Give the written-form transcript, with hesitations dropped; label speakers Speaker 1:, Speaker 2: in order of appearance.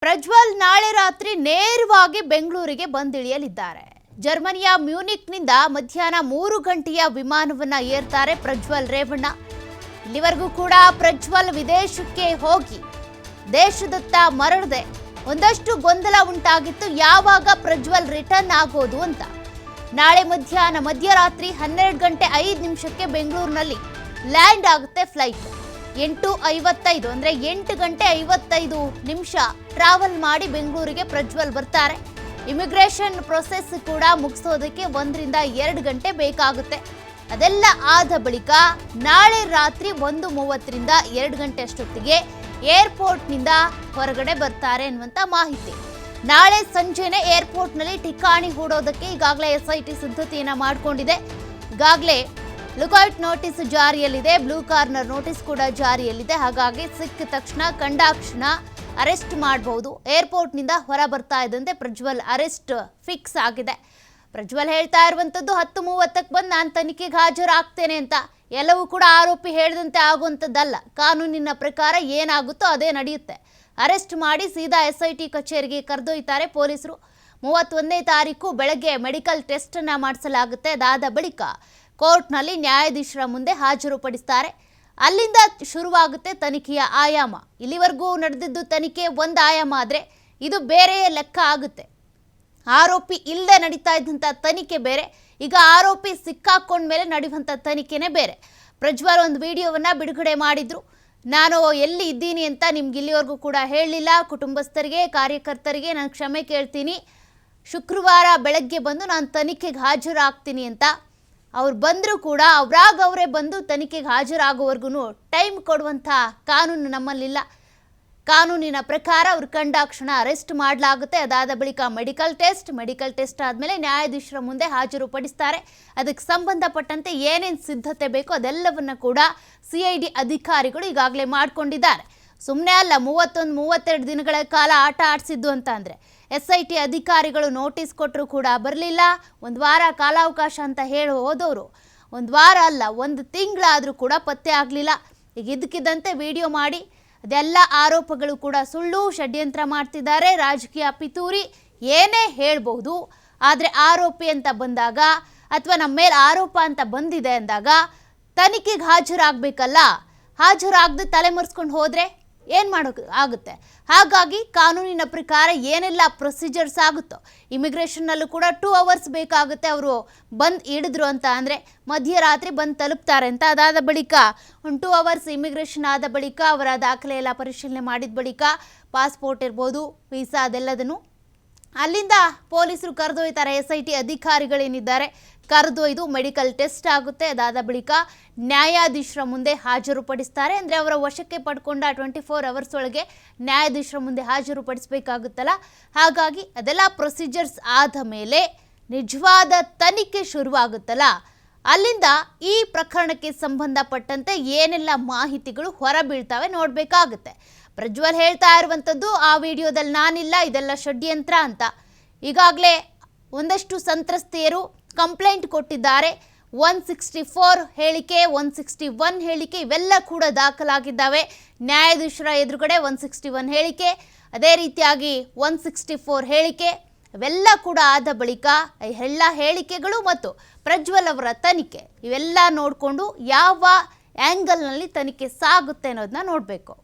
Speaker 1: ಪ್ರಜ್ವಲ್ ನಾಳೆ ರಾತ್ರಿ ನೇರವಾಗಿ ಬೆಂಗಳೂರಿಗೆ ಬಂದಿಳಿಯಲಿದ್ದಾರೆ. ಜರ್ಮನಿಯ ಮ್ಯೂನಿಕ್ನಿಂದ ಮಧ್ಯಾಹ್ನ 3 ಗಂಟೆಯ ವಿಮಾನವನ್ನ ಏರ್ತಾರೆ ಪ್ರಜ್ವಲ್ ರೇವಣ್ಣ. ಇಲ್ಲಿವರೆಗೂ ಕೂಡ ಪ್ರಜ್ವಲ್ ವಿದೇಶಕ್ಕೆ ಹೋಗಿ ದೇಶದತ್ತ ಮರಳದೆ ಒಂದಷ್ಟು ಗೊಂದಲ ಉಂಟಾಗಿತ್ತು, ಯಾವಾಗ ಪ್ರಜ್ವಲ್ ರಿಟರ್ನ್ ಆಗೋದು ಅಂತ. ನಾಳೆ ಮಧ್ಯರಾತ್ರಿ 12 ಗಂಟೆ 5 ನಿಮಿಷಕ್ಕೆ ಬೆಂಗಳೂರಿನಲ್ಲಿ ಲ್ಯಾಂಡ್ ಆಗುತ್ತೆ ಫ್ಲೈಟ್. 8:55 ಅಂದರೆ 8 ಗಂಟೆ 55 ನಿಮಿಷ ಟ್ರಾವೆಲ್ ಮಾಡಿ ಬೆಂಗಳೂರಿಗೆ ಪ್ರಜ್ವಲ್ ಬರ್ತಾರೆ. ಇಮಿಗ್ರೇಷನ್ ಪ್ರೊಸೆಸ್ ಕೂಡ ಮುಗಿಸೋದಕ್ಕೆ 1 ರಿಂದ 2 ಗಂಟೆ ಬೇಕಾಗುತ್ತೆ. ಅದೆಲ್ಲ ಆದ ಬಳಿಕ ನಾಳೆ ರಾತ್ರಿ 1:30 ರಿಂದ 2 ಗಂಟೆ ಅಷ್ಟೊತ್ತಿಗೆ ಏರ್ಪೋರ್ಟ್ನಿಂದ ಹೊರಗಡೆ ಬರ್ತಾರೆ ಅನ್ನುವಂಥ ಮಾಹಿತಿ. ನಾಳೆ ಸಂಜೆನೆ ಏರ್ಪೋರ್ಟ್ನಲ್ಲಿ ಠಿಕಾಣಿ ಹೂಡೋದಕ್ಕೆ ಈಗಾಗಲೇ SIT ಸಿದ್ಧತೆಯನ್ನು ಮಾಡಿಕೊಂಡಿದೆ. ಈಗಾಗಲೇ ಲುಕೌಟ್ ನೋಟಿಸ್ ಜಾರಿಯಲ್ಲಿದೆ, ಬ್ಲೂ ಕಾರ್ನರ್ ನೋಟಿಸ್ ಕೂಡ ಜಾರಿಯಲ್ಲಿದೆ. ಹಾಗಾಗಿ ಸಿಕ್ಕ ತಕ್ಷಣ ಕಂಡಾಕ್ಷಣ ಅರೆಸ್ಟ್ ಮಾಡಬಹುದು. ಏರ್ಪೋರ್ಟ್ನಿಂದ ಹೊರ ಬರ್ತಾ ಇದ್ದಂತೆ ಪ್ರಜ್ವಲ್ ಅರೆಸ್ಟ್ ಫಿಕ್ಸ್ ಆಗಿದೆ. ಪ್ರಜ್ವಲ್ ಹೇಳ್ತಾ ಇರುವಂಥದ್ದು 10:30ಕ್ಕೆ ಬಂದು ನಾನು ತನಿಖೆಗೆ ಹಾಜರಾಗ್ತೇನೆ ಅಂತ. ಎಲ್ಲವೂ ಕೂಡ ಆರೋಪಿ ಹೇಳಿದಂತೆ ಆಗುವಂಥದ್ದಲ್ಲ. ಕಾನೂನಿನ ಪ್ರಕಾರ ಏನಾಗುತ್ತೋ ಅದೇ ನಡೆಯುತ್ತೆ. ಅರೆಸ್ಟ್ ಮಾಡಿ ಸೀದಾ SIT ಕಚೇರಿಗೆ ಕರೆದೊಯ್ತಾರೆ ಪೊಲೀಸರು. 31ನೇ ತಾರೀಕು ಬೆಳಗ್ಗೆ ಮೆಡಿಕಲ್ ಟೆಸ್ಟನ್ನು ಮಾಡಿಸಲಾಗುತ್ತೆ. ಅದಾದ ಬಳಿಕ ಕೋರ್ಟ್ನಲ್ಲಿ ನ್ಯಾಯಾಧೀಶರ ಮುಂದೆ ಹಾಜರುಪಡಿಸ್ತಾರೆ. ಅಲ್ಲಿಂದ ಶುರುವಾಗುತ್ತೆ ತನಿಖೆಯ ಆಯಾಮ. ಇಲ್ಲಿವರೆಗೂ ನಡೆದಿದ್ದು ತನಿಖೆ ಒಂದು ಆಯಾಮ ಆದರೆ ಇದು ಬೇರೆ ಲೆಕ್ಕ ಆಗುತ್ತೆ. ಆರೋಪಿ ಇಲ್ಲದೆ ನಡೀತಾ ಇದ್ದಂಥ ತನಿಖೆ ಬೇರೆ, ಈಗ ಆರೋಪಿ ಸಿಕ್ಕಾಕೊಂಡ ಮೇಲೆ ನಡೆಯುವಂಥ ತನಿಖೆನೇ ಬೇರೆ. ಪ್ರಜ್ವಲ್ ಒಂದು ವಿಡಿಯೋವನ್ನು ಬಿಡುಗಡೆ ಮಾಡಿದ್ರು. ನಾನು ಎಲ್ಲಿ ಇದ್ದೀನಿ ಅಂತ ನಿಮ್ಗೆ ಇಲ್ಲಿವರೆಗೂ ಕೂಡ ಹೇಳಲಿಲ್ಲ. ಕುಟುಂಬಸ್ಥರಿಗೆ, ಕಾರ್ಯಕರ್ತರಿಗೆ ನಾನು ಕ್ಷಮೆ ಕೇಳ್ತೀನಿ. ಶುಕ್ರವಾರ ಬೆಳಗ್ಗೆ ಬಂದು ನಾನು ತನಿಖೆಗೆ ಹಾಜರಾಗ್ತೀನಿ ಅಂತ. ಅವ್ರು ಬಂದರೂ ಕೂಡ ಅವರೇ ಬಂದು ತನಿಖೆಗೆ ಹಾಜರಾಗೋವರೆಗೂ ಟೈಮ್ ಕೊಡುವಂಥ ಕಾನೂನು ನಮ್ಮಲ್ಲಿಲ್ಲ. ಕಾನೂನಿನ ಪ್ರಕಾರ ಅವ್ರು ಕಂಡಾಕ್ಷಣ ಅರೆಸ್ಟ್ ಮಾಡಲಾಗುತ್ತೆ. ಅದಾದ ಬಳಿಕ ಮೆಡಿಕಲ್ ಟೆಸ್ಟ್ ಆದಮೇಲೆ ನ್ಯಾಯಾಧೀಶರ ಮುಂದೆ ಹಾಜರುಪಡಿಸ್ತಾರೆ. ಅದಕ್ಕೆ ಸಂಬಂಧಪಟ್ಟಂತೆ ಏನೇನು ಸಿದ್ಧತೆ ಬೇಕೋ ಅದೆಲ್ಲವನ್ನು ಕೂಡ CID ಅಧಿಕಾರಿಗಳು ಈಗಾಗಲೇ ಮಾಡಿಕೊಂಡಿದ್ದಾರೆ. ಸುಮ್ಮನೆ ಅಲ್ಲ, 31-32 ದಿನಗಳ ಕಾಲ ಆಟ ಆಡಿಸಿದ್ದು ಅಂತ ಅಂದರೆ SIT ಅಧಿಕಾರಿಗಳು ನೋಟಿಸ್ ಕೊಟ್ಟರು ಕೂಡ ಬರಲಿಲ್ಲ. 1 ವಾರ ಕಾಲಾವಕಾಶ ಅಂತ ಹೇಳಿ ಹೋದವರು 1 ವಾರ ಅಲ್ಲ 1 ತಿಂಗಳಾದರೂ ಕೂಡ ಪತ್ತೆ ಆಗಲಿಲ್ಲ. ಈಗ ಇದ್ದಕ್ಕಿದ್ದಂತೆ ವಿಡಿಯೋ ಮಾಡಿ ಅದೆಲ್ಲ ಆರೋಪಗಳು ಕೂಡ ಸುಳ್ಳು, ಷಡ್ಯಂತ್ರ ಮಾಡ್ತಿದ್ದಾರೆ, ರಾಜಕೀಯ ಪಿತೂರಿ ಏನೇ ಹೇಳ್ಬಹುದು. ಆದರೆ ಆರೋಪಿ ಅಂತ ಬಂದಾಗ ಅಥವಾ ನಮ್ಮ ಮೇಲೆ ಆರೋಪ ಅಂತ ಬಂದಿದೆ ಅಂದಾಗ ತನಿಖೆಗೆ ಹಾಜರಾಗಬೇಕಲ್ಲ. ಹಾಜರಾಗದೆ ತಲೆಮರೆಸ್ಕೊಂಡು ಹೋದರೆ ಏನು ಮಾಡೋಕೆ ಆಗುತ್ತೆ? ಹಾಗಾಗಿ ಕಾನೂನಿನ ಪ್ರಕಾರ ಏನೆಲ್ಲ ಪ್ರೊಸೀಜರ್ಸ್ ಆಗುತ್ತೋ, ಇಮಿಗ್ರೇಷನ್ನಲ್ಲೂ ಕೂಡ 2 ಅವರ್ಸ್ ಬೇಕಾಗುತ್ತೆ. ಅವರು ಬಂದು ಹಿಡಿದ್ರು ಅಂತ ಅಂದರೆ ಮಧ್ಯರಾತ್ರಿ ಬಂದು ತಲುಪ್ತಾರೆ ಅಂತ. ಅದಾದ ಬಳಿಕ 2 ಅವರ್ಸ್ ಇಮಿಗ್ರೇಷನ್ ಆದ ಬಳಿಕ ಅವರ ದಾಖಲೆ ಎಲ್ಲ ಪರಿಶೀಲನೆ ಮಾಡಿದ ಬಳಿಕ ಪಾಸ್ಪೋರ್ಟ್ ಇರ್ಬೋದು, ವೀಸಾ ಅದೆಲ್ಲದನ್ನು ಅಲ್ಲಿಂದ ಪೊಲೀಸರು ಕರೆದೊಯ್ತಾರೆ. SIT ಅಧಿಕಾರಿಗಳೇನಿದ್ದಾರೆ ಕರೆದೊಯ್ದು ಮೆಡಿಕಲ್ ಟೆಸ್ಟ್ ಆಗುತ್ತೆ. ಅದಾದ ಬಳಿಕ ನ್ಯಾಯಾಧೀಶರ ಮುಂದೆ ಹಾಜರುಪಡಿಸ್ತಾರೆ. ಅಂದರೆ ಅವರ ವಶಕ್ಕೆ ಪಡ್ಕೊಂಡ 24 ಅವರ್ಸ್ ಒಳಗೆ ನ್ಯಾಯಾಧೀಶರ ಮುಂದೆ ಹಾಜರುಪಡಿಸಬೇಕಾಗುತ್ತಲ್ಲ. ಹಾಗಾಗಿ ಅದೆಲ್ಲ ಪ್ರೊಸೀಜರ್ಸ್ ಆದ ಮೇಲೆ ನಿಜವಾದ ತನಿಖೆ ಶುರುವಾಗುತ್ತಲ್ಲ, ಅಲ್ಲಿಂದ ಈ ಪ್ರಕರಣಕ್ಕೆ ಸಂಬಂಧಪಟ್ಟಂತೆ ಏನೆಲ್ಲ ಮಾಹಿತಿಗಳು ಹೊರಬೀಳ್ತವೆ ನೋಡಬೇಕಾಗುತ್ತೆ. ಪ್ರಜ್ವಲ್ ಹೇಳ್ತಾ ಇರುವಂಥದ್ದು ಆ ವಿಡಿಯೋದಲ್ಲಿ ನಾನಿಲ್ಲ, ಇದೆಲ್ಲ ಷಡ್ಯಂತ್ರ ಅಂತ. ಈಗಾಗಲೇ ಒಂದಷ್ಟು ಸಂತ್ರಸ್ತೆಯರು ಕಂಪ್ಲೇಂಟ್ ಕೊಟ್ಟಿದ್ದಾರೆ. 164 ಹೇಳಿಕೆ, 161 ಹೇಳಿಕೆ ಇವೆಲ್ಲ ಕೂಡ ದಾಖಲಾಗಿದ್ದಾವೆ. ನ್ಯಾಯಾಧೀಶರ ಎದುರುಗಡೆ 161 ಹೇಳಿಕೆ, ಅದೇ ರೀತಿಯಾಗಿ 164 ಹೇಳಿಕೆ ಇವೆಲ್ಲ ಕೂಡ ಆದ ಬಳಿಕ ಎಲ್ಲ ಹೇಳಿಕೆಗಳು ಮತ್ತು ಪ್ರಜ್ವಲ್ ಅವರ ತನಿಖೆ ಇವೆಲ್ಲ ನೋಡಿಕೊಂಡು ಯಾವ ಆ್ಯಂಗಲ್ನಲ್ಲಿ ತನಿಖೆ ಸಾಗುತ್ತೆ ಅನ್ನೋದನ್ನ ನೋಡಬೇಕು.